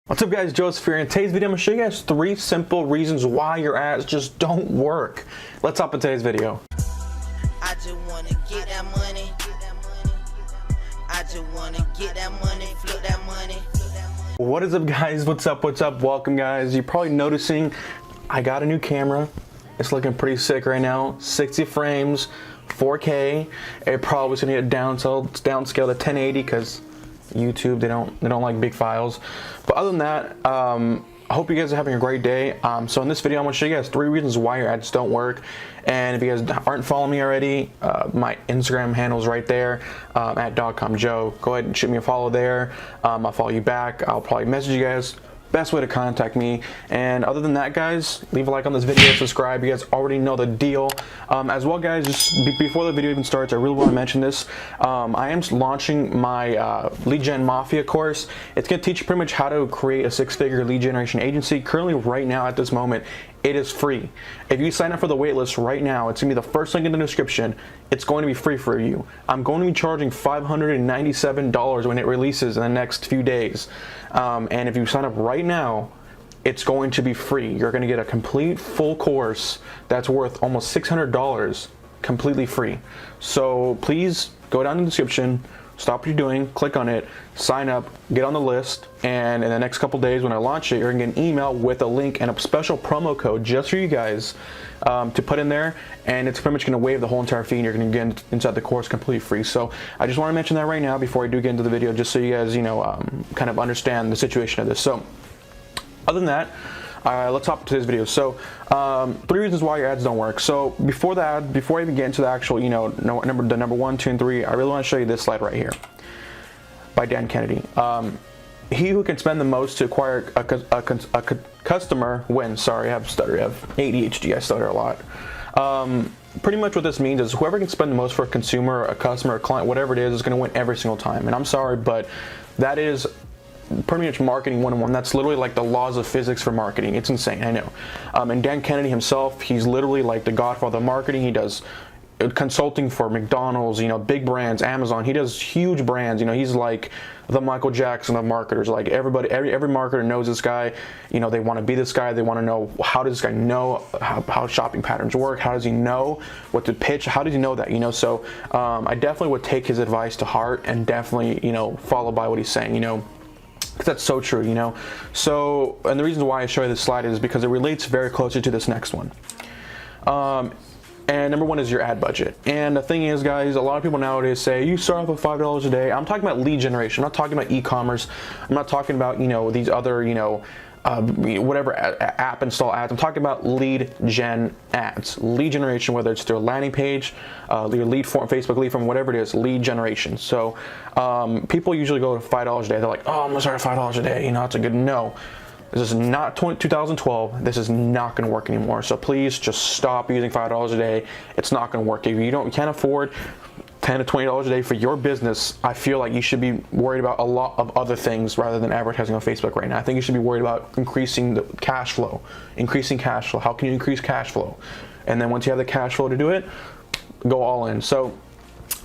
What's up guys, Joseph here. In today's video I'm going to show you guys 3 simple reasons why your ads just don't work. Let's hop in today's video. I just wanna get that money. I just wanna get that money, flip that money. What is up guys, what's up, welcome guys. You're probably noticing I got a new camera. It's looking pretty sick right now. 60 frames, 4K. It probably is going to get downscaled to 1080 because YouTube, they don't like big files. But other than that, I hope you guys are having a great day. So in this video I'm going to show you guys 3 reasons why your ads don't work. And if you guys aren't following me already, my Instagram handle is right there, at .comjoe. Go ahead and shoot me a follow there. I'll follow you back. I'll probably message you guys. Best way to contact me. And other than that guys, leave a like on this video, subscribe. You guys already know the deal. As well guys, just before the video even starts, I really want to mention this. I am launching my lead gen MAFIA course. It's going to teach you pretty much how to create a 6-figure lead generation agency. Currently right now at this moment, it is free. If you sign up for the waitlist right now, it's going to be the first link in the description. It's going to be free for you. I'm going to be charging $597 when it releases in the next few days. And if you sign up right now, it's going to be free. You're going to get a complete full course that's worth almost $600 completely free. So please go down in the description, stop what you're doing, click on it, sign up, get on the list, and in the next couple days when I launch it, you're gonna get an email with a link and a special promo code just for you guys to put in there, and it's pretty much gonna waive the whole entire fee and you're gonna get inside the course completely free. So I just wanna mention that right now before I do get into the video, just so you guys, kind of understand the situation of this. So other than that, let's hop into today's video. So 3 reasons why your ads don't work. So before I even get into the actual, the number 1, 2, and 3, I really want to show you this slide right here by Dan Kennedy. He who can spend the most to acquire a customer wins. Sorry, I have a stutter. I have ADHD. I stutter a lot. Pretty much what this means is whoever can spend the most for a consumer, a customer, a client, whatever it is going to win every single time. And I'm sorry, but that is pretty much marketing 101. That's literally like the laws of physics for marketing. It's insane, I know. And Dan Kennedy himself, he's literally like the godfather of marketing. He does consulting for McDonald's, big brands, Amazon. He does huge brands. He's like the Michael Jackson of marketers. Like everybody, every marketer knows this guy. They want to be this guy. They want to know, how does this guy know how shopping patterns work? How does he know what to pitch? How does he know that? So I definitely would take his advice to heart and definitely follow by what he's saying. Because that's so true, So, and the reason why I show you this slide is because it relates very closely to this next one. And number 1 is your ad budget. And the thing is, guys, a lot of people nowadays say, you start off with $5 a day. I'm talking about lead generation. I'm not talking about e-commerce. I'm not talking about, these other, whatever app install ads. I'm talking about lead gen ads, lead generation, whether it's through a landing page, your lead form, Facebook lead form, whatever it is, lead generation. So people usually go to $5 a day. They're like, oh, I'm gonna start at $5 a day. That's a good no. This is not 2012. This is not going to work anymore. So please just stop using $5 a day. It's not going to work. If you can't afford $10 to $20 a day for your business, I feel like you should be worried about a lot of other things rather than advertising on Facebook right now. I think you should be worried about increasing the cash flow. Increasing cash flow. How can you increase cash flow? And then once you have the cash flow to do it, go all in. So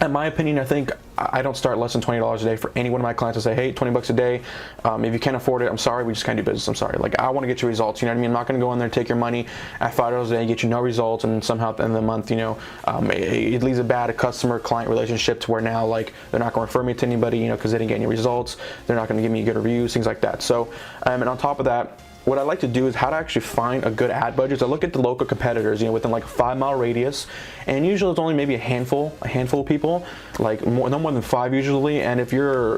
in my opinion, I think I don't start less than $20 a day for any one of my clients to say, hey, 20 bucks a day. If you can't afford it, I'm sorry, we just can't do business. I'm sorry. Like, I want to get you results. You know what I mean? I'm not going to go in there and take your money at $5 a day and get you no results, and somehow at the end of the month, it leaves a bad customer-client relationship to where now, like, they're not going to refer me to anybody, because they didn't get any results. They're not going to give me good reviews, things like that. So, and on top of that, what I like to do is how to actually find a good ad budget. So I look at the local competitors, within like a 5-mile radius, and usually it's only maybe a handful of people, like no more than 5 usually. And if you're,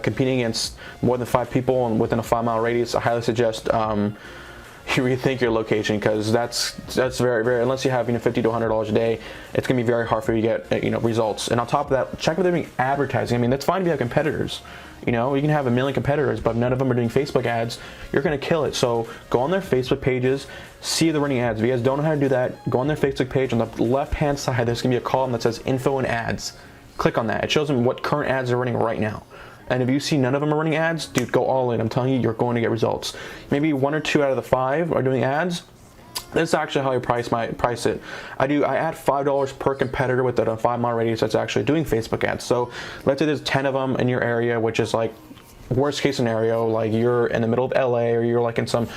competing against more than 5 people and within a 5-mile radius, I highly suggest you rethink your location, because that's very, very, unless you have $50 to $100 a day, it's gonna be very hard for you to get results. And on top of that, check if they're doing advertising. I mean, that's fine if you have competitors. You can have a million competitors, but none of them are doing Facebook ads. You're gonna kill it. So go on their Facebook pages, see if they're running ads. If you guys don't know how to do that, go on their Facebook page. On the left-hand side, there's gonna be a column that says info and ads. Click on that. It shows them what current ads they're running right now. And if you see none of them are running ads, dude, go all in. I'm telling you, you're going to get results. Maybe 1 or 2 out of the 5 are doing ads. This is actually how I price it. I add $5 per competitor within a 5-mile radius that's actually doing Facebook ads. So let's say there's 10 of them in your area, which is like worst case scenario, like you're in the middle of LA or you're like in some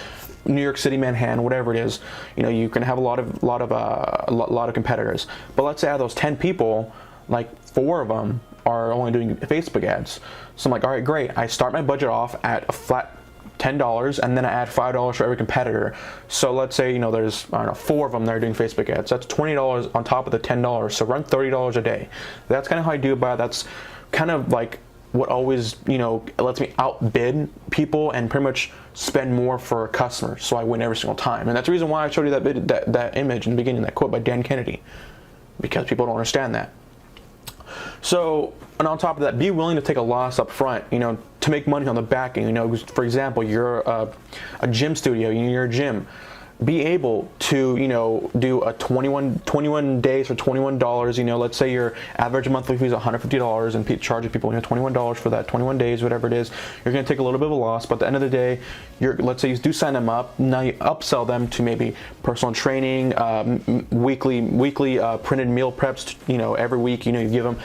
New York City, Manhattan, whatever it is, you know, you can have a lot of competitors. But let's say out of those 10 people, like 4 of them are only doing Facebook ads. So I'm like, all right, great. I start my budget off at a flat $10, and then I add $5 for every competitor. So let's say, you know, there's, I don't know, 4 of them that are doing Facebook ads. That's $20 on top of the $10. So run $30 a day. That's kind of how I do it. But that's kind of like what always, you know, lets me outbid people and pretty much spend more for customers, so I win every single time. And that's the reason why I showed you that image in the beginning, that quote by Dan Kennedy, because people don't understand that. So, and on top of that, be willing to take a loss up front, you know, to make money on the back end. You know, for example, you're a gym studio, you're a gym. Be able to, you know, do a 21 days for $21. You know, let's say your average monthly fee is $150 and charging people, you know, $21 for that 21 days, whatever it is. You're going to take a little bit of a loss, but at the end of the day, let's say you do sign them up. Now you upsell them to maybe personal training, weekly printed meal preps. You know, every week, you know, you give them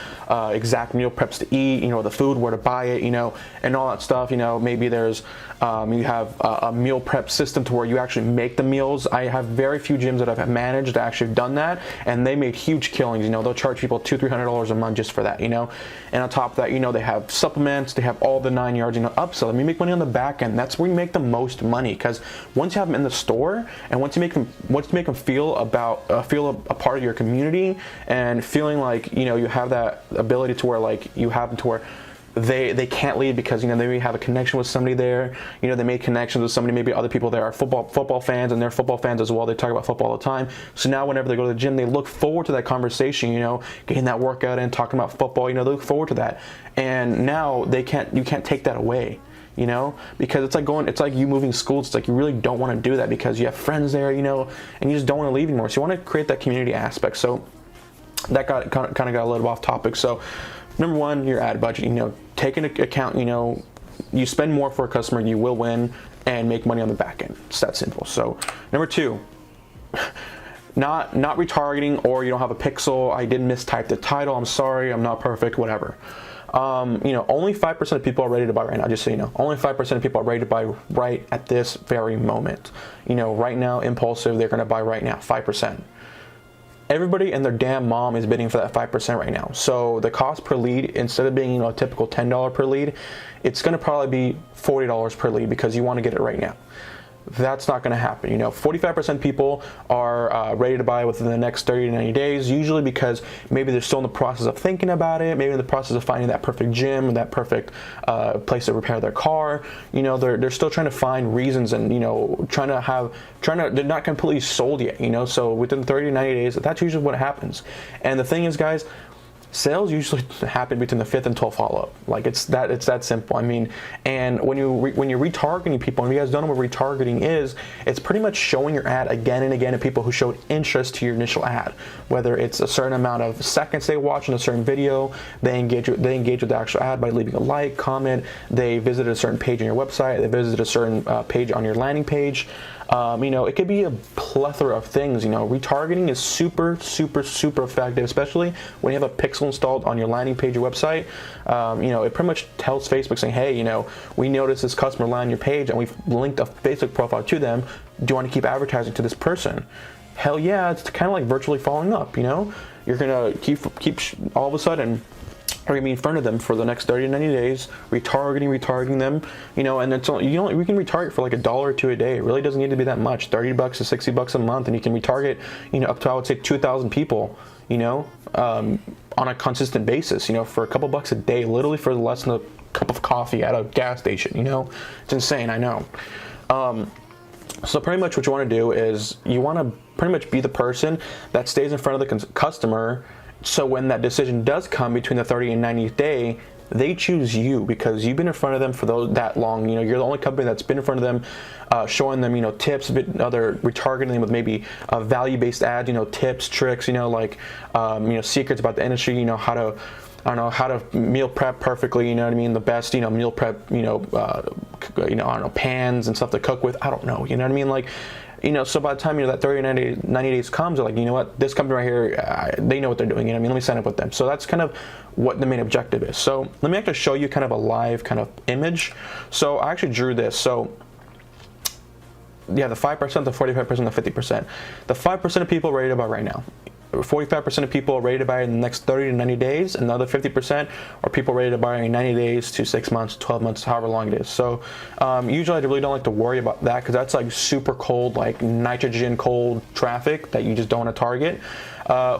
exact meal preps to eat. You know, the food, where to buy it. You know, and all that stuff. You know, maybe there's you have a meal prep system to where you actually make the meal. I have very few gyms that I've managed that actually have done that, and they made huge killings. You know, they'll charge people $200-300 a month just for that. You know, and on top of that, you know, they have supplements, they have all the 9 yards. You know, upsell them. You make money on the back end. That's where you make the most money, because once you have them in the store, and once you make them feel a part of your community, and feeling like, you know, you have that ability to where, like, you have them to where they can't leave, because, you know, they may have a connection with somebody there. You know, they made connections with somebody, maybe other people there are football fans, and they're football fans as well. They talk about football all the time. So now whenever they go to the gym, they look forward to that conversation, you know, getting that workout in, talking about football, you know, they look forward to that. And now you can't take that away, you know, because it's like you moving schools. It's like you really don't want to do that because you have friends there, you know, and you just don't want to leave anymore. So you want to create that community aspect. So that kind of got a little off topic. So number one, your ad budget, you know, take into account, you know, you spend more for a customer, you will win and make money on the back end. It's that simple. So number 2, not retargeting, or you don't have a pixel. I did mistype the title. I'm sorry. I'm not perfect. Whatever. You know, only 5% of people are ready to buy right now. Just so you know, only 5% of people are ready to buy right at this very moment. You know, right now, impulsive, they're going to buy right now. 5%. Everybody and their damn mom is bidding for that 5% right now. So the cost per lead, instead of being, you know, a typical $10 per lead, it's going to probably be $40 per lead, because you want to get it right now. That's not going to happen. You know, 45% people are ready to buy within the next 30 to 90 days, usually because maybe they're still in the process of thinking about it, maybe in the process of finding that perfect gym, that perfect place to repair their car. You know, they're still trying to find reasons, and, you know, they're not completely sold yet, you know. So within 30 to 90 days, that's usually what happens. And the thing is, guys, sales usually happen between the 5th and 12th follow-up. Like, it's that simple. I mean, and when you're retargeting people, and you guys don't know what retargeting is, it's pretty much showing your ad again and again to people who showed interest to your initial ad. Whether it's a certain amount of seconds they watch in a certain video, they engage with the actual ad by leaving a like, comment, they visited a certain page on your website, they visited a certain page on your landing page. You know, it could be a plethora of things. You know, retargeting is super effective, especially when you have a pixel installed on your landing page, your website. You know, it pretty much tells Facebook saying, hey, you know, we noticed this customer landed your page and we've linked a Facebook profile to them. Do you want to keep advertising to this person? Hell yeah, it's kind of like virtually following up, you know? You're going to keep all of a sudden, are going to be in front of them for the next 30 to 90 days, retargeting them, you know, and it's only, we can retarget for like $1 or $2 a day. It really doesn't need to be that much, $30 to $60 a month, and you can retarget, you know, up to, I would say, 2,000 people, you know, on a consistent basis, you know, for a couple bucks a day, literally for less than a cup of coffee at a gas station, you know. It's insane, I know. So pretty much what you want to do is you want to pretty much be the person that stays in front of the customer. So when that decision does come between the 30 and 90th day, they choose you because you've been in front of them for that long. You know, you're the only company that's been in front of them, showing them, you know, tips, other retargeting them with maybe value-based ads, you know, tips, tricks, you know, like, you know, secrets about the industry, you know, how to meal prep perfectly, you know what I mean? The best, you know, meal prep, you know, I don't know, pans and stuff to cook with. I don't know, you know what I mean? Like, you know, so by the time, you know, that 30 90 days comes, they're like, you know what, this company right here, they know what they're doing, you know what I mean, let me sign up with them. So that's kind of what the main objective is. So let me actually show you kind of a live kind of image. So I actually drew this. So yeah, the 5%, the 45%, the 50%. The 5% of people ready to buy right now. 45% of people are ready to buy in the next 30 to 90 days, and the other 50% are people ready to buy in 90 days to 6 months, 12 months, however long it is. So usually I really don't like to worry about that, because that's like super cold, like nitrogen cold traffic that you just don't want to target.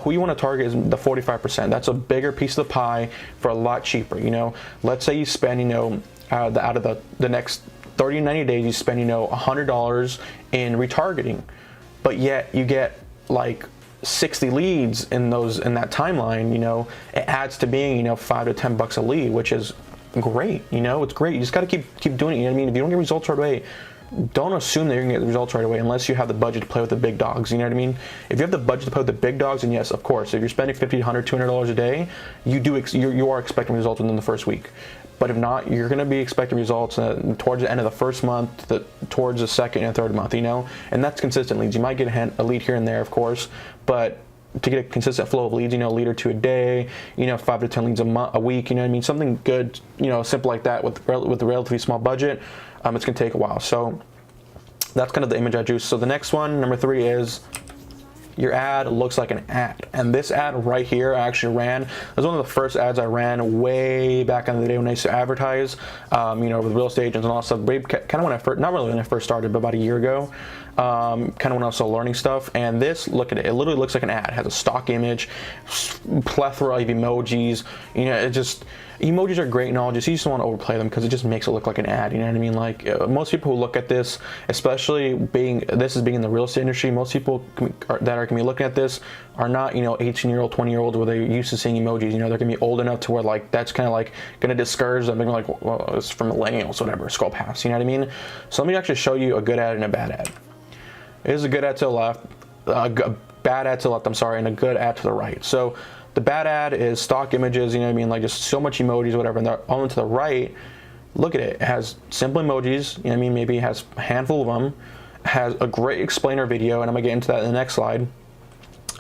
Who you want to target is the 45%. That's a bigger piece of the pie for a lot cheaper. You know, let's say you spend, you know, out of the next 30 to 90 days, you spend, you know, $100 in retargeting, but yet you get like 60 leads in that timeline. You know, it adds to being, you know, $5 to $10 a lead, which is great. You know, it's great. You just got to keep doing it. You know what I mean? If you don't get results right away, don't assume that you're gonna get the results right away unless you have the budget to play with the big dogs. You know what I mean? If you have the budget to play with the big dogs, and yes, of course, if you're spending $50, $100, $200 a day, you are expecting results within the first week. But if not, you're going to be expecting results towards the end of the first month, towards the second and third month, you know? And that's consistent leads. You might get a lead here and there, of course, but to get a consistent flow of leads, you know, a lead or two a day, you know, 5 to 10 leads a week, you know what I mean? Something good, you know, simple like that with a relatively small budget, it's going to take a while. So that's kind of the image I drew. So the next one, number 3, is your ad looks like an ad. And this ad right here I actually ran. It was one of the first ads I ran way back in the day when I used to advertise, you know, with real estate agents and all that stuff. Kind of when I first, not really when I first started, but about a year ago. Kind of when I was still learning stuff. And this, look at it. It literally looks like an ad. It has a stock image, plethora of emojis. You know, it just, emojis are great and all, just you just don't want to overplay them because it just makes it look like an ad. You know what I mean? Like most people who look at this, especially being in the real estate industry, most people that are going to be looking at this are not, you know, 18-year-old, 20-year-old where they're used to seeing emojis. You know, they're going to be old enough to where like that's kind of like going to discourage them. They're like, well, it's for millennials, whatever, scroll past. You know what I mean? So let me actually show you a good ad and a bad ad. Here's a good ad to the left, a bad ad to the left, I'm sorry, and a good ad to the right. So the bad ad is stock images, you know what I mean, like just so much emojis, whatever, and on to the right, look at it. It has simple emojis, you know what I mean, maybe it has a handful of them, has a great explainer video, and I'm gonna get into that in the next slide.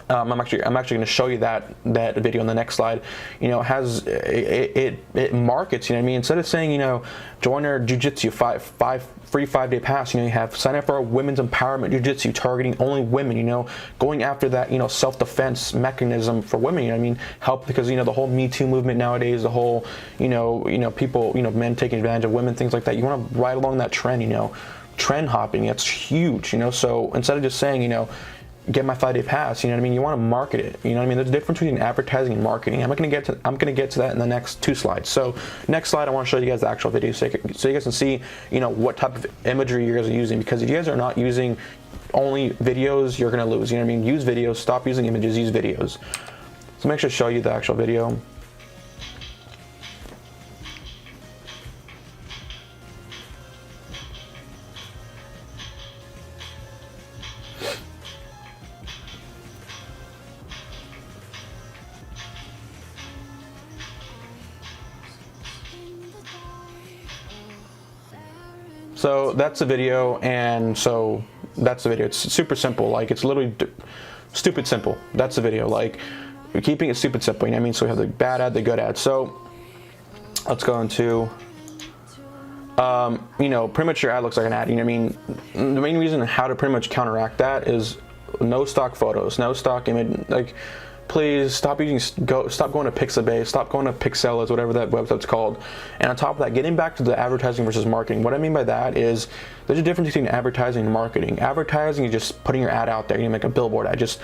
I'm actually going to show you that video in the next slide. You know, it markets. You know what I mean? Instead of saying, you know, join our jiu-jitsu free 5-day pass, you know, you have sign up for our women's empowerment jiu-jitsu targeting only women. You know, going after that, you know, self-defense mechanism for women. You know what I mean? Help, because you know the whole Me Too movement nowadays, the whole you know people, you know, men taking advantage of women, things like that. You want to ride along that trend. You know, trend hopping. It's huge. You know, so instead of just saying, you know, get my 5-day pass, you know what I mean? You want to market it, you know what I mean? There's a difference between advertising and marketing. I'm gonna get to that in the next 2 slides. So next slide, I want to show you guys the actual video so you guys can see, you know, what type of imagery you guys are using. Because if you guys are not using only videos, you're gonna lose. You know what I mean? Use videos. Stop using images. Use videos. So make sure to show you the actual video. So that's the video, and so that's the video. It's super simple. Like, it's literally stupid simple. That's the video. Like, we're keeping it stupid simple. You know what I mean? So we have the bad ad, the good ad. So let's go into, you know, pretty much your ad looks like an ad. You know what I mean? The main reason how to pretty much counteract that is no stock photos, no stock image. Like, please stop going to Pixabay, stop going to Pixelas, whatever that website's called. And on top of that, getting back to the advertising versus marketing. What I mean by that is there's a difference between advertising and marketing. Advertising is just putting your ad out there. You make a billboard ad, just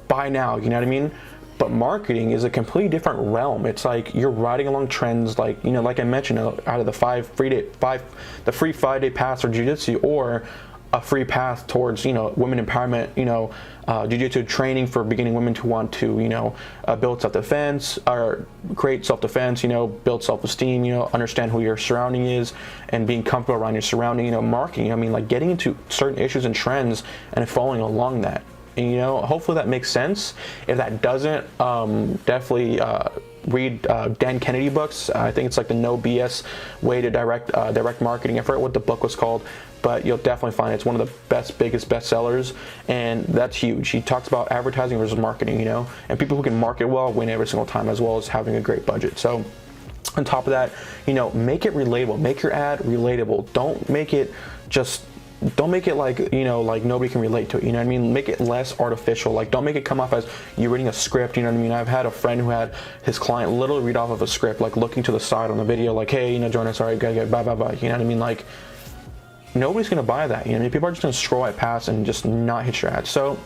buy now, you know what I mean? But marketing is a completely different realm. It's like you're riding along trends, like, you know, like I mentioned, out of the free 5-day pass for jiu-jitsu, or a free path towards, you know, women empowerment, you know, jiu-jitsu training for beginning women who want to, you know, build self-defense, or create self-defense, you know, build self-esteem, you know, understand who your surrounding is, and being comfortable around your surrounding, you know, marketing. I mean, like getting into certain issues and trends and following along that. And, you know, hopefully that makes sense. If that doesn't, definitely read Dan Kennedy books. I think it's like the No BS way to direct marketing. I forget what the book was called, but you'll definitely find it's one of the biggest bestsellers, and that's huge. He talks about advertising versus marketing, you know, and people who can market well win every single time, as well as having a great budget. So on top of that, you know, make it relatable. Make your ad relatable. Don't make it like, you know, like nobody can relate to it, you know what I mean? Make it less artificial. Like, don't make it come off as you're reading a script, you know what I mean? I've had a friend who had his client literally read off of a script, like looking to the side on the video, like, hey, you know, join us, all right, gotta bye, bye, bye, you know what I mean? Like, nobody's gonna buy that, you know what I mean? People are just gonna scroll right past and just not hit your ad. So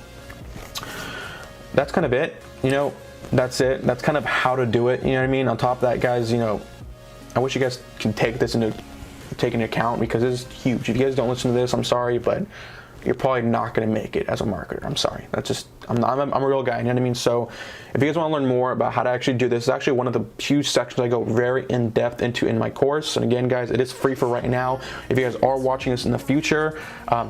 that's kind of it, you know, that's it. That's kind of how to do it, you know what I mean? On top of that, guys, you know, I wish you guys can take into account, because it's huge. If you guys don't listen to this, I'm sorry, but you're probably not going to make it as a marketer. I'm sorry. That's just, I'm a real guy, you know what I mean? So if you guys want to learn more about how to actually do this, it's actually one of the huge sections I go very in depth into in my course. And again, guys, it is free for right now. If you guys are watching this in the future,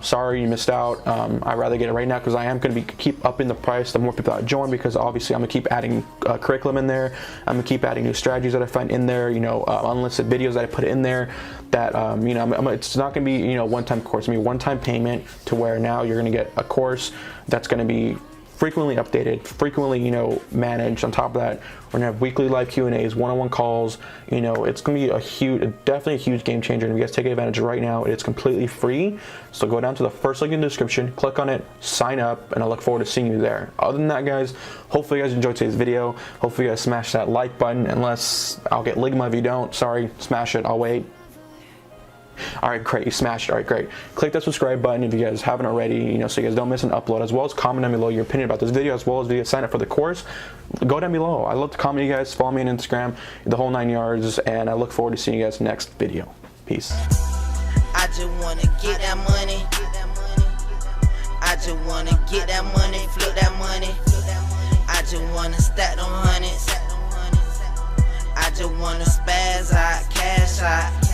sorry you missed out. I'd rather get it right now, because I am going to keep upping the price the more people that join, because obviously I'm going to keep adding curriculum in there. I'm going to keep adding new strategies that I find in there, you know, unlisted videos that I put in there that, you know, it's not going to be, you know, one-time course. It's going to be one-time payment, to where now you're going to get a course that's going to be frequently updated, frequently, you know, managed. On top of that, we're gonna have weekly live Q&As, one-on-one calls. You know, it's gonna be definitely a huge game changer. And if you guys take advantage right now, it's completely free. So go down to the first link in the description, click on it, sign up, and I look forward to seeing you there. Other than that, guys, hopefully you guys enjoyed today's video. Hopefully you guys smash that like button, unless I'll get ligma if you don't. Sorry, smash it, I'll wait. All right, great, you smashed it. All right, great. Click that subscribe button if you guys haven't already, you know, so you guys don't miss an upload, as well as comment down below your opinion about this video, as well as if you guys sign up for the course. Go down below. I love to comment you guys. Follow me on Instagram, the whole 9 yards, and I look forward to seeing you guys next video. Peace. I just wanna get that money. I just wanna get that money, flip that money. I just wanna stack them hundreds. I just wanna spaz out, cash out.